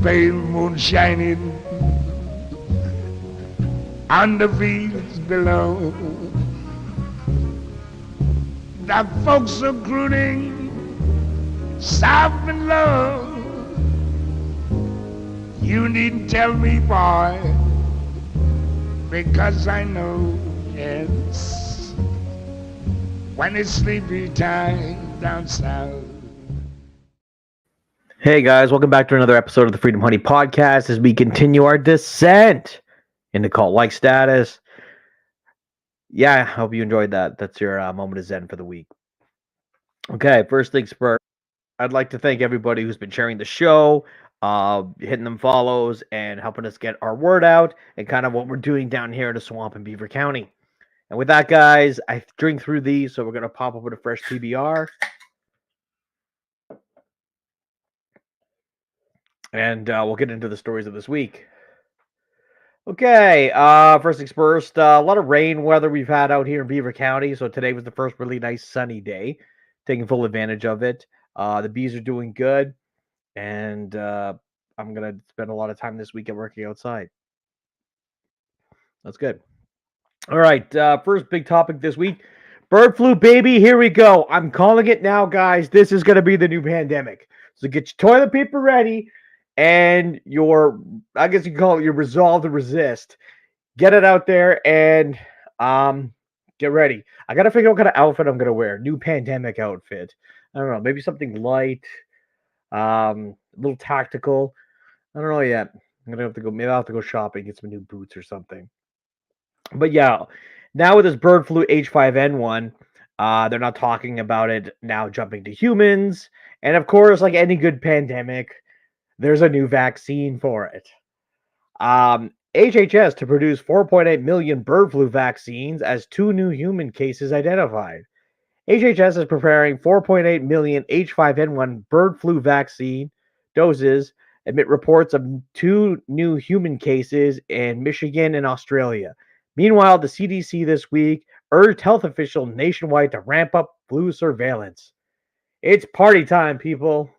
pale moon shining on the fields below. The folks are crooning soft and low. You needn't tell me, boy, because I know, yes, when it's sleepy time down south. Hey guys, welcome back to another episode of the Freedom Honey Podcast as we continue our descent into cult-like status. Yeah, I hope you enjoyed that. That's your moment of zen for the week. Okay, first things first, I'd like to thank everybody who's been sharing the show, hitting them follows, and helping us get our word out and kind of what we're doing down here in the swamp in Beaver County. And with that, guys, I drink through these, so we're going to pop up with a fresh PBR. And we'll get into the stories of this week. Okay, first things first, a lot of rain weather we've had out here in Beaver County. So today was the first really nice sunny day, taking full advantage of it. The bees are doing good, and I'm going to spend a lot of time this weekend working outside. That's good. All right, first big topic this week, bird flu, baby. Here we go. I'm calling it now, guys. This is going to be the new pandemic. So get your toilet paper ready and your, I guess you can call it your resolve to resist. Get it out there and get ready. I got to figure out what kind of outfit I'm going to wear. New pandemic outfit. I don't know. Maybe something light, a little tactical. I don't know yet. I'm going to have to go, maybe I'll have to go shopping, get some new boots or something. But yeah, now with this bird flu H5N1, they're not talking about it now jumping to humans. And of course, like any good pandemic, there's a new vaccine for it. HHS to produce 4.8 million bird flu vaccines as 2 new human cases identified. HHS is preparing 4.8 million H5N1 bird flu vaccine doses amid reports of 2 new human cases in Michigan and Australia. Meanwhile, the CDC this week urged health officials nationwide to ramp up flu surveillance. It's party time, people.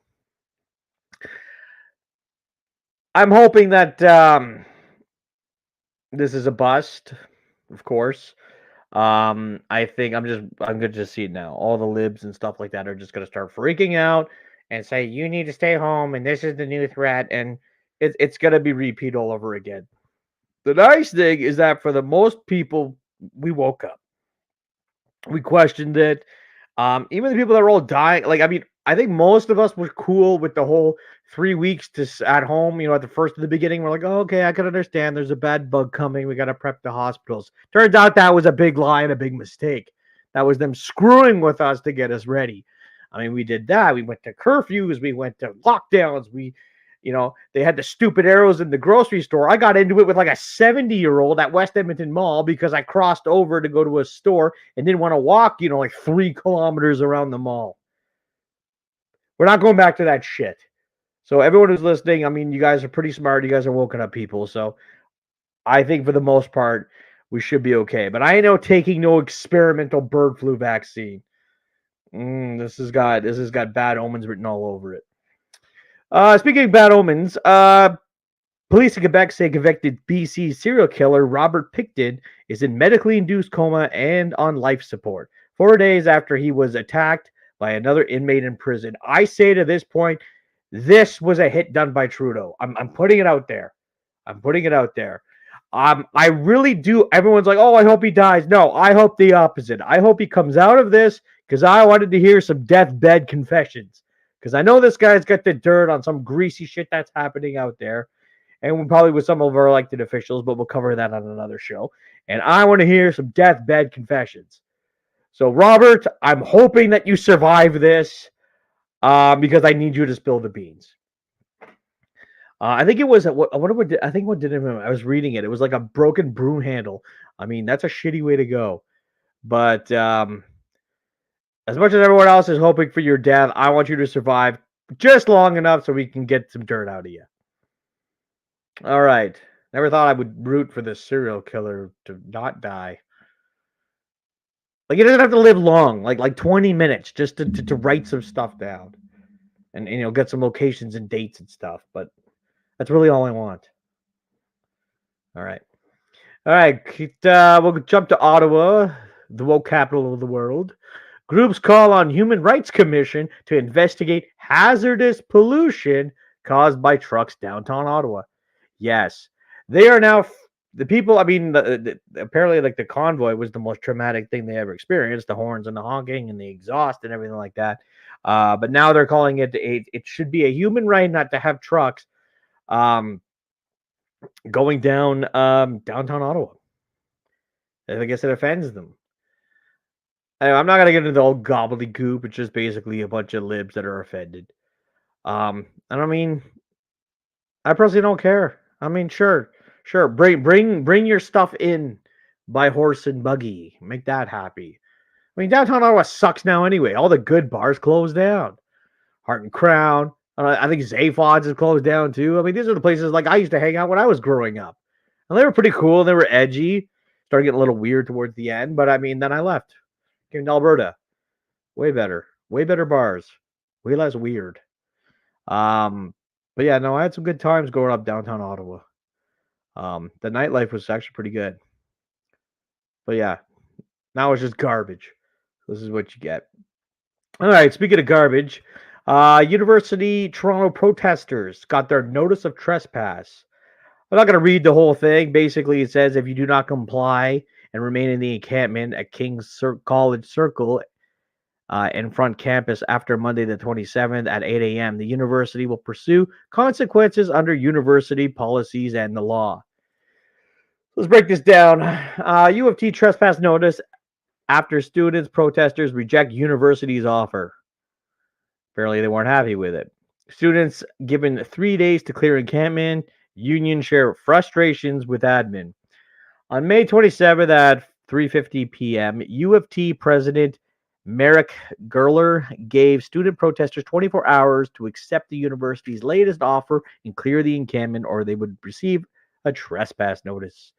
I'm hoping that this is a bust, of course. I think I'm gonna just see it now. All the libs and stuff like that are just gonna start freaking out and say you need to stay home and this is the new threat, and it's gonna be repeat all over again. The nice thing is that for the most people, we woke up. We questioned it. Even the people that were all dying, like, I mean, I think most of us were cool with the whole 3 weeks at home. At the beginning, we're like, oh, okay, I can understand. There's a bad bug coming. We got to prep the hospitals. Turns out that was a big lie and a big mistake. That was them screwing with us to get us ready. I mean, we did that. We went to curfews. We went to lockdowns. They had the stupid arrows in the grocery store. I got into it with like a 70-year-old at West Edmonton Mall because I crossed over to go to a store and didn't want to walk, like 3 kilometers around the mall. We're not going back to that shit. So everyone who's listening, I mean, you guys are pretty smart. You guys are woken up people. So I think for the most part, we should be okay. But I ain't taking no experimental bird flu vaccine. This has got bad omens written all over it. Speaking of bad omens, police in Quebec say convicted BC serial killer Robert Pickton is in medically induced coma and on life support 4 days after he was attacked by another inmate in prison. I say to this point, this was a hit done by Trudeau. I'm putting it out there. I really do. Everyone's like, oh, I hope he dies. No, I hope the opposite. I hope he comes out of this because I wanted to hear some deathbed confessions. Because I know this guy's got the dirt on some greasy shit that's happening out there. And probably with some of our elected officials, but we'll cover that on another show. And I want to hear some deathbed confessions. So, Robert, I'm hoping that you survive this because I need you to spill the beans. I think it was, I wonder what did it, I was reading it. It was like a broken broom handle. I mean, that's a shitty way to go. But as much as everyone else is hoping for your death, I want you to survive just long enough so we can get some dirt out of you. All right. Never thought I would root for this serial killer to not die. Like, he doesn't have to live long, like 20 minutes just to write some stuff down and get some locations and dates and stuff. But That's really all I want. All right. All right. We'll jump to Ottawa, the woke capital of the world. Groups call on Human Rights Commission to investigate hazardous pollution caused by trucks downtown Ottawa. Yes, they are now the people. I mean, apparently, like the convoy was the most traumatic thing they ever experienced. The horns and the honking and the exhaust and everything like that. But now they're calling it it should be a human right not to have trucks um, going down downtown Ottawa. I guess it offends them. I'm not gonna get into the whole gobbledygook. It's just basically a bunch of libs that are offended. And I mean, I personally don't care. I mean, sure, bring your stuff in by horse and buggy. Make that happy. I mean, downtown Ottawa sucks now anyway. All the good bars closed down. Heart and Crown. I think Zaphod's is closed down too. I mean, these are the places like I used to hang out when I was growing up, and they were pretty cool. They were edgy. Started getting a little weird towards the end, but I mean, then I left. Came to Alberta. Way better bars, way less weird. Um, but yeah, no, I had some good times growing up downtown Ottawa. The nightlife was actually pretty good. But yeah, now it's just garbage. This is what you get. All right, speaking of garbage, University Toronto protesters got their notice of trespass. I'm not going to read the whole thing. Basically, it says if you do not comply and remain in the encampment at King's College Circle in front campus after Monday the 27th at 8 a.m., the university will pursue consequences under university policies and the law. Let's break this down. U of T trespass notice after students, protesters reject university's offer. Apparently, they weren't happy with it. Students given 3 days to clear encampment. Union share frustrations with admin. On May 27th at 3:50 p.m., U of T President Merrick Gerler gave student protesters 24 hours to accept the university's latest offer and clear the encampment, or they would receive a trespass notice.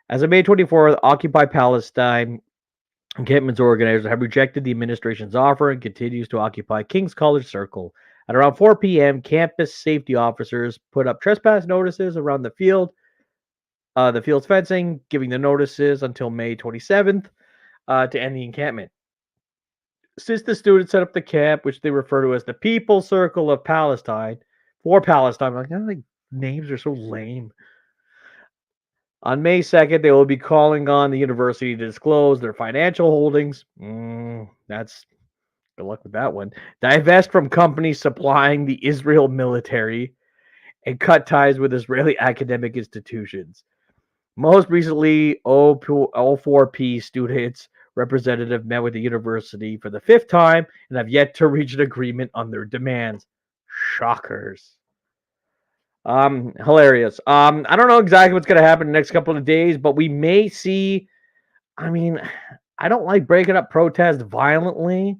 As of May 24th, Occupy Palestine encampment's organizers have rejected the administration's offer and continues to occupy King's College Circle. At around 4 p.m., campus safety officers put up trespass notices around the field's fencing, giving the notices until May 27th to end the encampment. Since the students set up the camp, which they refer to as the People's Circle of Palestine, for Palestine, I'm like, I think names are so lame. On May 2nd, they will be calling on the university to disclose their financial holdings. That's good luck with that one. Divest from companies supplying the Israel military and cut ties with Israeli academic institutions. Most recently, O4P students representative met with the university for the 5th time and have yet to reach an agreement on their demands. Shockers. Hilarious. I don't know exactly what's gonna happen in the next couple of days, but we may see. I mean, I don't like breaking up protests violently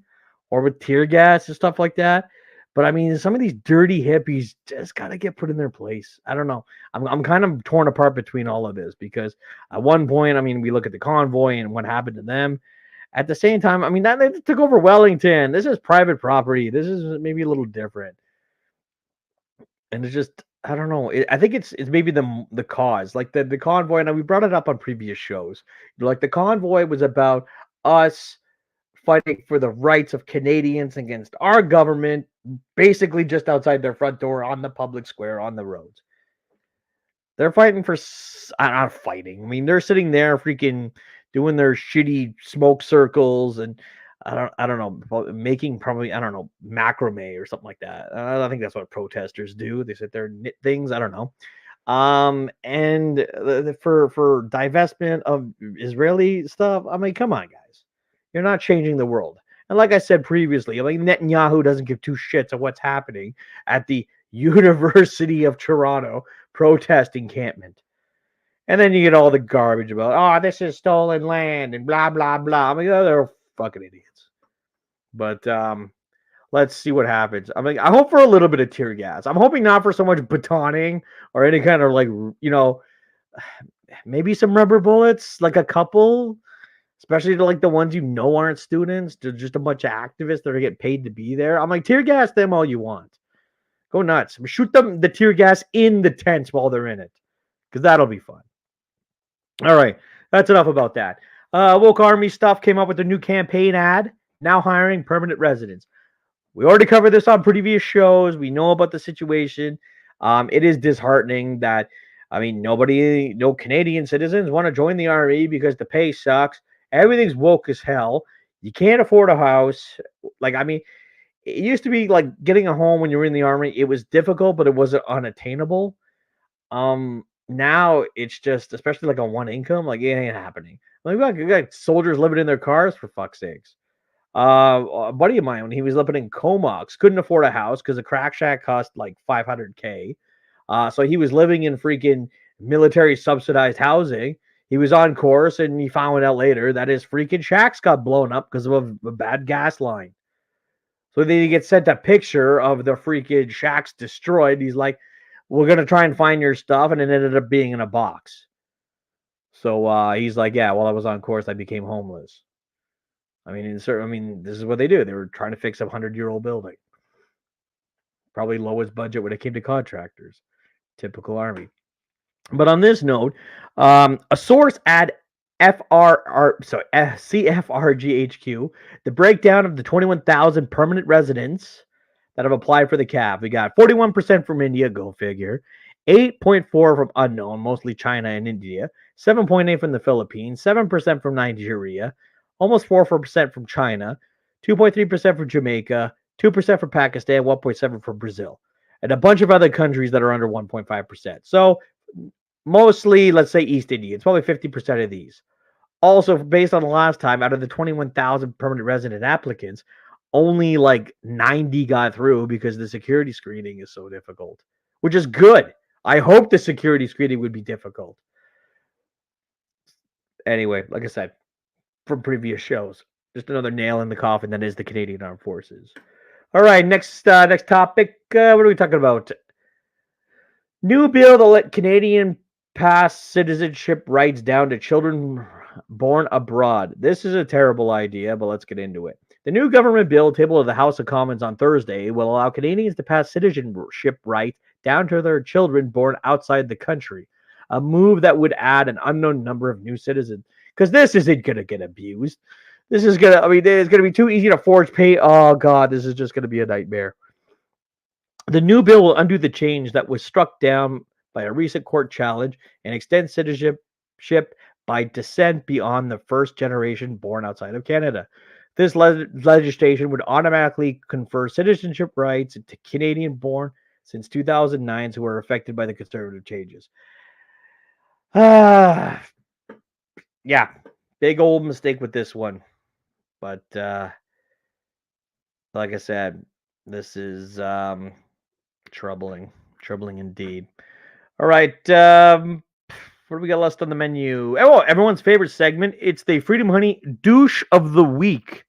or with tear gas and stuff like that. But I mean, some of these dirty hippies just gotta get put in their place. I don't know. I'm kind of torn apart between all of this because at one point, I mean, we look at the convoy and what happened to them. At the same time, I mean, that they took over Wellington. This is private property. This is maybe a little different. And it's just I don't know. I think it's maybe the cause, like the convoy. And we brought it up on previous shows. Like the convoy was about us fighting for the rights of Canadians against our government, basically just outside their front door on the public square on the roads. They're fighting for not fighting. I mean, they're sitting there freaking doing their shitty smoke circles and I don't know, making probably I don't know macrame or something like that. I think that's what protesters do. They sit there and knit things. I don't know. And for divestment of Israeli stuff. I mean, come on, guys, you're not changing the world. And like I said previously, I mean, Netanyahu doesn't give two shits of what's happening at the University of Toronto protest encampment. And then you get all the garbage about, oh, this is stolen land and blah blah blah. I mean, they're fucking idiots. But let's see what happens. I mean, I hope for a little bit of tear gas. I'm hoping not for so much batoning or any kind of like, maybe some rubber bullets, like a couple, especially to like the ones aren't students. They're just a bunch of activists that are getting paid to be there. I'm like, tear gas them all you want. Go nuts. Shoot them the tear gas in the tents while they're in it, because that'll be fun. All right, that's enough about that. Woke Army stuff came up with a new campaign ad, now hiring permanent residents. We already covered this on previous shows. We know about the situation. It is disheartening that, I mean, no Canadian citizens want to join the army because the pay sucks. Everything's woke as hell. You can't afford a house. Like, I mean, it used to be like getting a home when you were in the army. It was difficult, but it wasn't unattainable. Now it's just, especially like on one income, like it ain't happening. Like we got soldiers living in their cars for fuck's sakes. A buddy of mine, when he was living in Comox, couldn't afford a house because a crack shack cost like 500K. So he was living in freaking military subsidized housing. He was on course, and he found out later that his freaking shacks got blown up because of a bad gas line. So then he gets sent a picture of the freaking shacks destroyed. He's like, "We're gonna try and find your stuff," and it ended up being in a box. So he's like, "Yeah, while I was on course, I became homeless." I mean, this is what they do. They were trying to fix a 100-year-old building. Probably lowest budget when it came to contractors. Typical army. But on this note, a source at CFRGHQ, the breakdown of the 21,000 permanent residents that have applied for the CAF. We got 41% from India, go figure. 8.4 from unknown, mostly China and India. 7.8 from the Philippines. 7% from Nigeria. Almost 4% from China. 2.3% from Jamaica. 2% from Pakistan. 1.7% from Brazil. And a bunch of other countries that are under 1.5%. So mostly, let's say East India. It's probably 50% of these. Also, based on the last time, out of the 21,000 permanent resident applicants, only like 90 got through because the security screening is so difficult, which is good. I hope the security screening would be difficult. Anyway, like I said, from previous shows, just another nail in the coffin that is the Canadian Armed Forces. All right, next topic. What are we talking about? New bill to let Canadian pass citizenship rights down to children born abroad. This is a terrible idea, but let's get into it. The new government bill tabled at the House of Commons on Thursday will allow Canadians to pass citizenship rights down to their children born outside the country, a move that would add an unknown number of new citizens. Because this isn't going to get abused. This is going to, I mean, it's going to be too easy to forge pay. Oh, God, this is just going to be a nightmare. The new bill will undo the change that was struck down by a recent court challenge and extend citizenship by descent beyond the first generation born outside of Canada. This legislation would automatically confer citizenship rights to Canadian born since 2009 who were affected by the conservative changes. Yeah, big old mistake with this one. But like I said, this is troubling indeed. All right, what do we got left on the menu? Oh, everyone's favorite segment. It's the Freedom Honey Douche of the Week.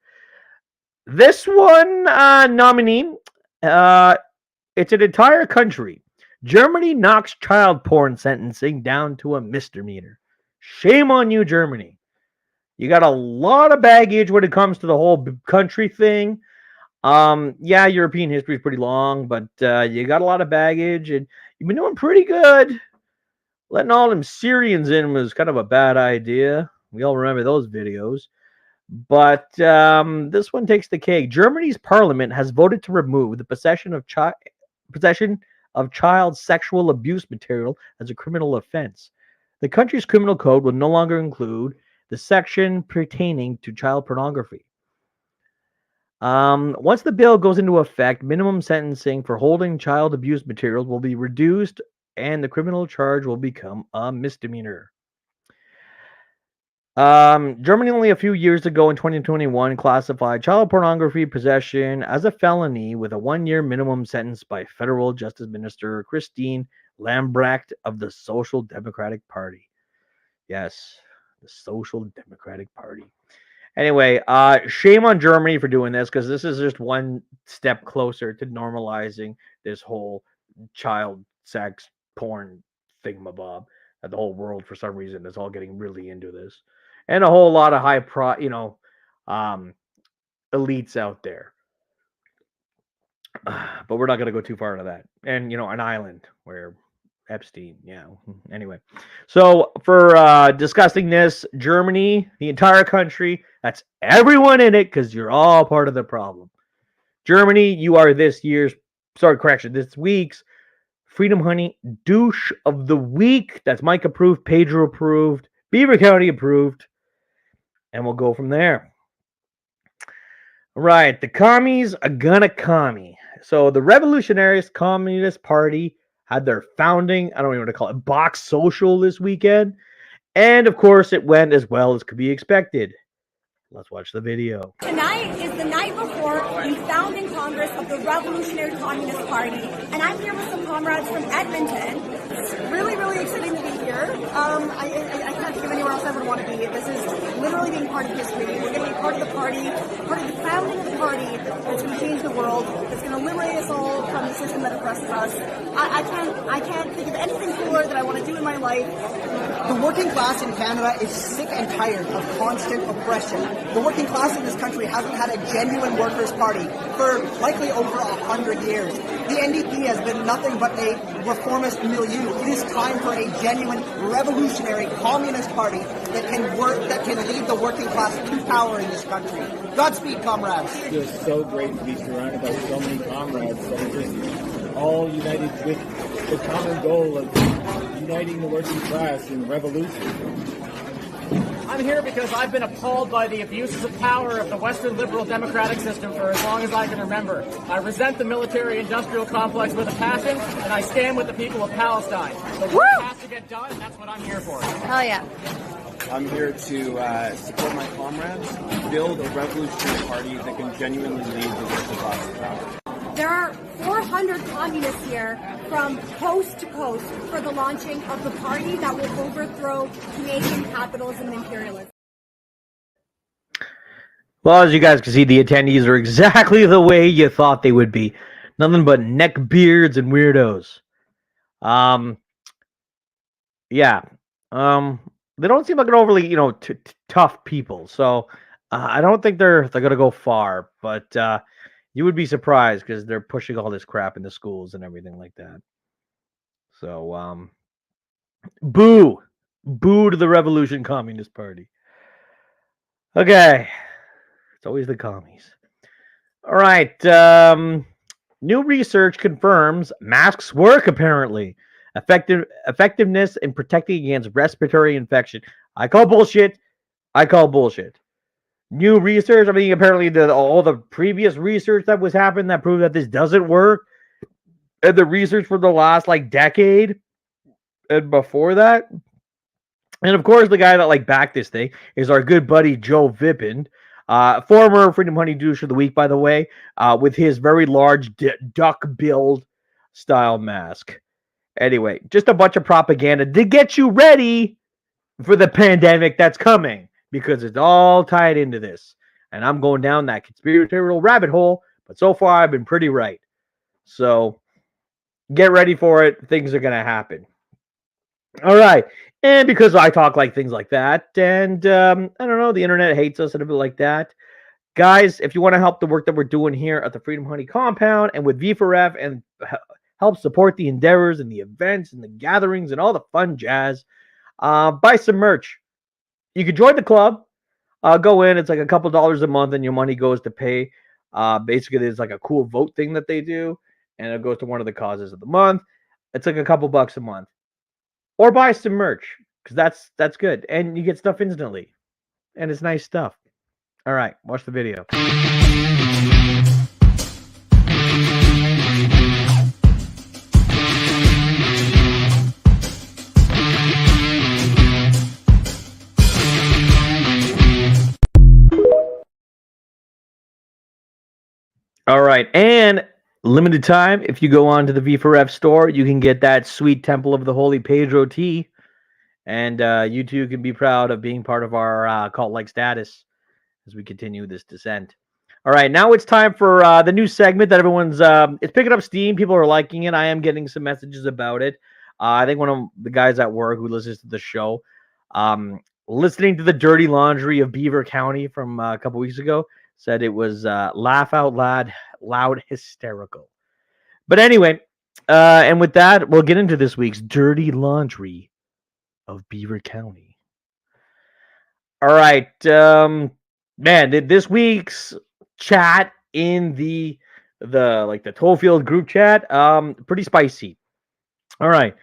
This one nominee, it's an entire country. Germany knocks child porn sentencing down to a misdemeanor. Shame on you, Germany. You got a lot of baggage when it comes to the whole country thing. Yeah, European history is pretty long, but you got a lot of baggage, and you've been doing pretty good. Letting all them Syrians in was kind of a bad idea. We all remember those videos. But this one takes the cake. Germany's parliament has voted to remove the possession of child sexual abuse material as a criminal offense. The country's criminal code will no longer include the section pertaining to child pornography. Once the bill goes into effect, minimum sentencing for holding child abuse materials will be reduced and the criminal charge will become a misdemeanor. Germany only a few years ago in 2021 classified child pornography possession as a felony with a 1-year minimum sentence by federal Justice Minister Christine Lambrecht of the Social Democratic Party. Yes, the Social Democratic Party. Anyway, shame on Germany for doing this because this is just one step closer to normalizing this whole child sex porn thingamabob. That the whole world, for some reason, is all getting really into this, and a whole lot of elites out there. But we're not going to go too far into that. And, an island where Epstein, yeah. Anyway, so for discussing this, Germany, the entire country, that's everyone in it because you're all part of the problem. Germany, you are this week's Freedom Honey douche of the week. That's Mike approved, Pedro approved, Beaver County approved, and we'll go from there. Right, the commies are gonna commie. So the Revolutionary Communist Party had their founding, I don't even want to call it, box social this weekend. And of course, it went as well as could be expected. Let's watch the video. Tonight is the night before the founding Congress of the Revolutionary Communist Party, and I'm here with some comrades from Edmonton. It's really, really exciting to be here. I can't think of anywhere else I would want to be. This is literally being part of history. We're going to be part of the party, part of the founding of the party that's going to change the world, that's going to liberate us all from the system that oppresses us. I can't think of anything cooler that I want to do in my life. The working class in Canada is sick and tired of constant oppression. The working class in this country hasn't had a genuine workers' party for likely over 100 years. The NDP has been nothing but a reformist milieu. It is time for a genuine revolutionary communist party that can lead the working class to power in this country. Godspeed, comrades. It feels so great to be surrounded by so many comrades that are just all united with the common goal of uniting the working class in revolution. I'm here because I've been appalled by the abuses of power of the Western liberal democratic system for as long as I can remember. I resent the military-industrial complex with a passion, and I stand with the people of Palestine. The work has to get done, and that's what I'm here for. Hell yeah. I'm here to support my comrades, build a revolutionary party that can genuinely lead the working class to power. There are 400 communists here from coast to coast for the launching of the party that will overthrow Canadian capitalism and imperialism. Well, as you guys can see, the attendees are exactly the way you thought they would be. Nothing but neck beards and weirdos. They don't seem like an overly, tough people. So I don't think they're gonna go far. But you would be surprised because they're pushing all this crap in the schools and everything like that. So, boo to the Revolution Communist Party. Okay, it's always the commies. All right, new research confirms masks work. Apparently, effectiveness in protecting against respiratory infection. I call bullshit. New research. Apparently all the previous research that was happening that proved that this doesn't work, and the research for the last decade and before that, and of course the guy that backed this thing is our good buddy Joe Vipin, former Freedom Honey douche of the week, by the way, with his very large duck build style mask. Anyway, just a bunch of propaganda to get you ready for the pandemic that's coming. Because it's all tied into this. And I'm going down that conspiratorial rabbit hole. But so far, I've been pretty right. So, get ready for it. Things are going to happen. All right. And because I talk things like that, and I don't know, the internet hates us and a bit like that. Guys, if you want to help the work that we're doing here at the Freedom Honey compound and with V4F and help support the endeavors and the events and the gatherings and all the fun jazz, buy some merch. You can join the club. Go in. It's a couple dollars a month, and your money goes to pay. Basically, there's a cool vote thing that they do, and it goes to one of the causes of the month. It's a couple bucks a month, or buy some merch because that's good, and you get stuff instantly, and it's nice stuff. All right, watch the video. All right, and limited time, if you go on to the V4F store, you can get that sweet Temple of the Holy Pedro tea, and you too can be proud of being part of our cult-like status as we continue this descent. All right, now it's time for the new segment that everyone's it's picking up steam. People are liking it. I am getting some messages about it. I think one of the guys at work who listens to the show, listening to the dirty laundry of Beaver County from a couple weeks ago, said it was laugh out loud hysterical. But anyway, and with that, we'll get into this week's dirty laundry of Beaver County. All right, man, this week's chat in the Tollfield group chat, pretty spicy. All right,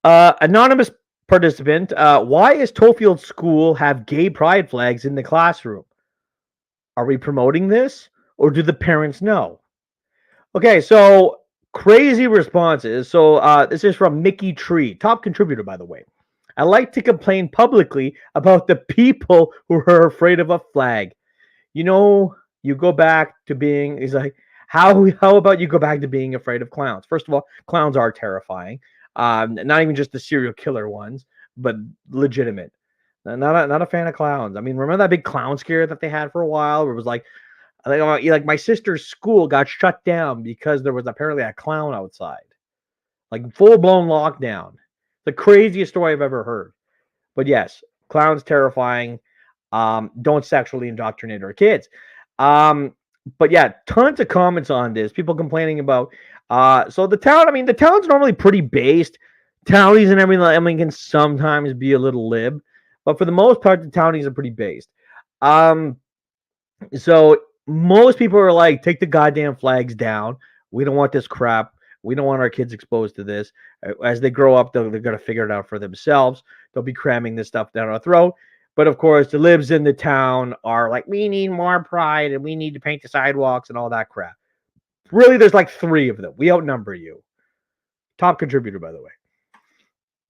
anonymous participant, why is Tollfield School have gay pride flags in the classroom? Are we promoting this, or do the parents know? Okay, so crazy responses. So this is from Mickey Tree, top contributor, by the way. I like to complain publicly about the people who are afraid of a flag. You know, you go back to being, he's like, how about you go back to being afraid of clowns? First of all, clowns are terrifying. Not even just the serial killer ones, but legitimate. Not a fan of clowns. I mean, remember that big clown scare that they had for a while where it was like, I think like my sister's school got shut down because there was apparently a clown outside. Like full-blown lockdown. The craziest story I've ever heard. But yes, clowns terrifying. Don't sexually indoctrinate our kids. But yeah, tons of comments on this. People complaining about so the town, I mean, the town's normally pretty based. Townies and everything, I mean, can sometimes be a little lib, but for the most part, the townies are pretty based. So most people are like, take the goddamn flags down. We don't want this crap. We don't want our kids exposed to this. As they grow up, they're going to figure it out for themselves. They'll be cramming this stuff down our throat. But of course, the libs in the town are like, we need more pride and we need to paint the sidewalks and all that crap. Really, there's like 3 of them. We outnumber you. Top contributor, by the way.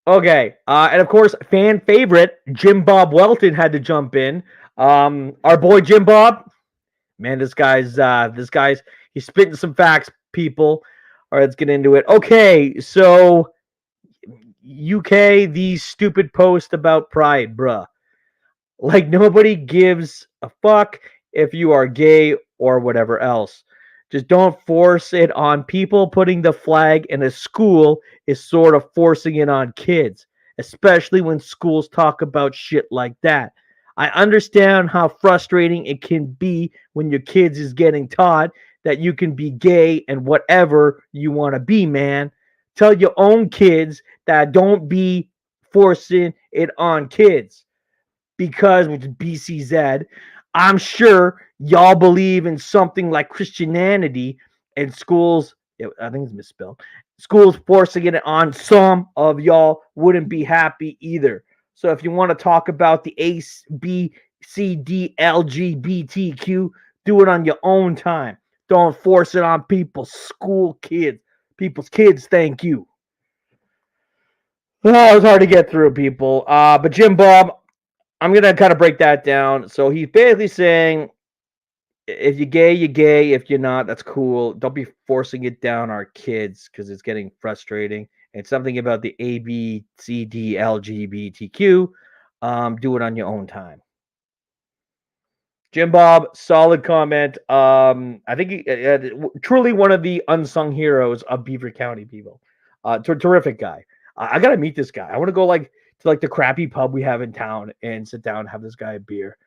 Okay. And of course, fan favorite, Jim Bob Welton had to jump in. Our boy Jim Bob. Man, this guy's he's spitting some facts, people. All right, let's get into it. Okay, so UK, these stupid posts about pride, bruh. Like, nobody gives a fuck if you are gay or whatever else. Just don't force it on people. Putting the flag in a school is sort of forcing it on kids, especially when schools talk about shit like that. I understand how frustrating it can be when your kids is getting taught that you can be gay and whatever you want to be, man. Tell your own kids that don't be forcing it on kids. Because with BCZ, I'm sure y'all believe in something like Christianity, and schools, I think it's misspelled, schools forcing it on some of y'all wouldn't be happy either. So if you want to talk about the A, B, C, D, LGBTQ, do it on your own time. Don't force it on people's school kids. People's kids, thank you. Oh, it was hard to get through, people. But Jim Bob, I'm going to kind of break that down. So he's basically saying, if you're gay, you're gay. If you're not, that's cool. Don't be forcing it down our kids because it's getting frustrating. And something about the A, B, C, D, LGBTQ. Do it on your own time. Jim Bob, solid comment. I think he, truly one of the unsung heroes of Beaver County, people. Terrific guy. I got to meet this guy. I want to go to the crappy pub we have in town and sit down and have this guy a beer.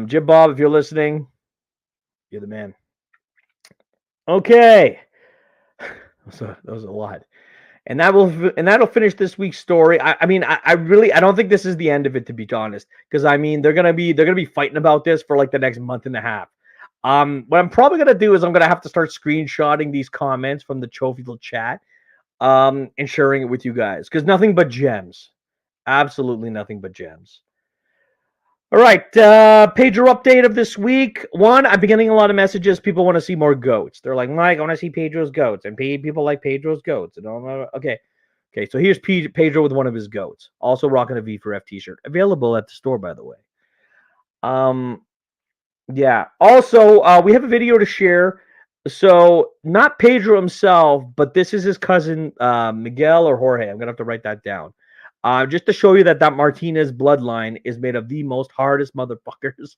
Jim Bob, if you're listening, you're the man. Okay. That was a lot. And that'll finish this week's story. I don't think this is the end of it, to be honest, because I mean they're gonna be fighting about this for like the next month and a half. What I'm probably gonna do is I'm gonna have to start screenshotting these comments from the Chofield chat, and sharing it with you guys, because nothing but gems, absolutely nothing but gems. All right, Pedro update of this week. One, I've been getting a lot of messages. People want to see more goats. They're like, Mike, I want to see Pedro's goats, and people like Pedro's goats. And okay. So here's Pedro with one of his goats. Also rocking a V4F t-shirt, available at the store, by the way. Yeah. Also, we have a video to share. So not Pedro himself, but this is his cousin, Miguel or Jorge. I'm gonna have to write that down. Just to show you that Martinez bloodline is made of the most hardest motherfuckers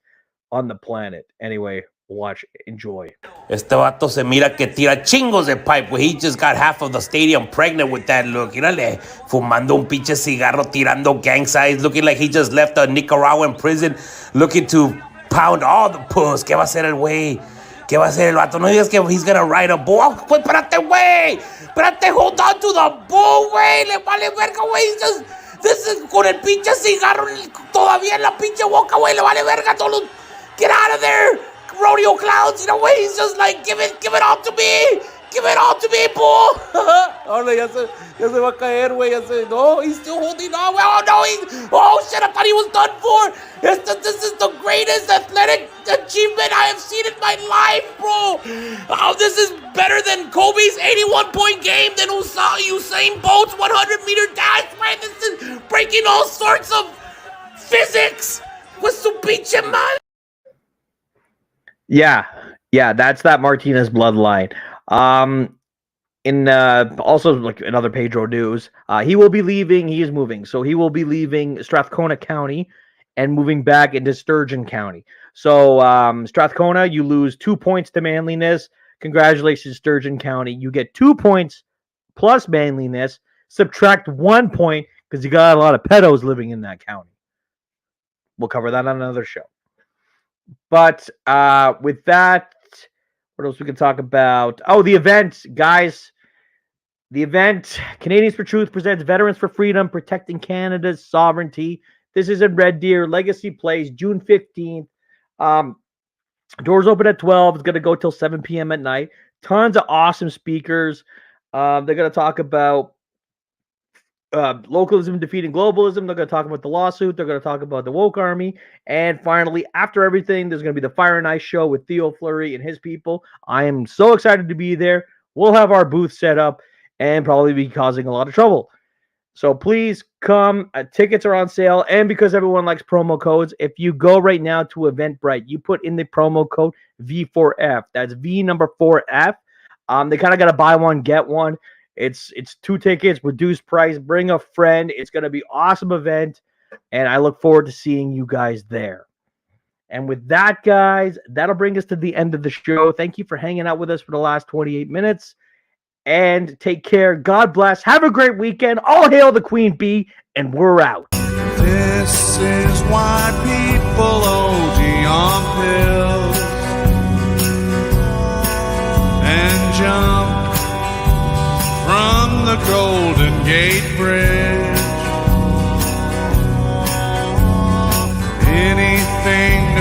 on the planet. Anyway, watch, enjoy. Este vato se mira que tira chingos de pipe. He just got half of the stadium pregnant with that look. Mírale, fumando un pinche cigarro, tirando gang signs, looking like he just left a Nicaraguan prison, looking to pound all the puss. ¿Qué va a hacer el güey? ¿Qué va a hacer el vato? No digas que he's gonna ride a bull. Oh, pues espérate, güey. Espérate, hold on to the bull, güey. Le vale verga, güey. This is con el pinche cigarro todavía en la pinche boca, güey. Le vale verga a todos los... Get out of there, rodeo clowns. You know, güey. He's just like, give it all to me. Give it all to me, bull. Ahora ya se va a caer, güey. No, he's still holding on. Oh, no, oh, shit, I thought he was done for. This is the greatest athletic achievement I have seen in my life, bro. Oh, this is better than Kobe's 81-point game, than Usain Bolt's 100-meter dash, man. This is breaking all sorts of physics. With su pinche man. Yeah, that's that Martinez bloodline. In also like another Pedro news, he will be leaving. He is moving, so he will be leaving Strathcona County and moving back into Sturgeon County. So Strathcona, you lose 2 points to manliness. Congratulations, Sturgeon County. You get 2 points plus manliness. Subtract 1 point because you got a lot of pedos living in that county. We'll cover that on another show. But with that. What else we can talk about? Oh, the event, guys. The event, Canadians for Truth presents Veterans for Freedom, Protecting Canada's Sovereignty. This is in Red Deer, Legacy Place, June 15th. Doors open at 12. It's going to go till 7 p.m. at night. Tons of awesome speakers. They're going to talk about localism defeating globalism. They're going to talk about the lawsuit. They're going to talk about the woke army. And finally, after everything, there's going to be the Fire and Ice show with Theo Fleury and his people. I am so excited to be there. We'll have our booth set up and probably be causing a lot of trouble. So please come. Tickets are on sale. And because everyone likes promo codes, if you go right now to Eventbrite, you put in the promo code V4F. That's V number 4F. They kind of got to buy one, get one. It's 2 tickets, reduced price. Bring a friend. It's going to be an awesome event, and I look forward to seeing you guys there. And with that, guys, that'll bring us to the end of the show. Thank you for hanging out with us for the last 28 minutes, and take care. God bless. Have a great weekend. All hail the Queen Bee, and we're out. This is why people OD on pills and jump from the Golden Gate Bridge. Anything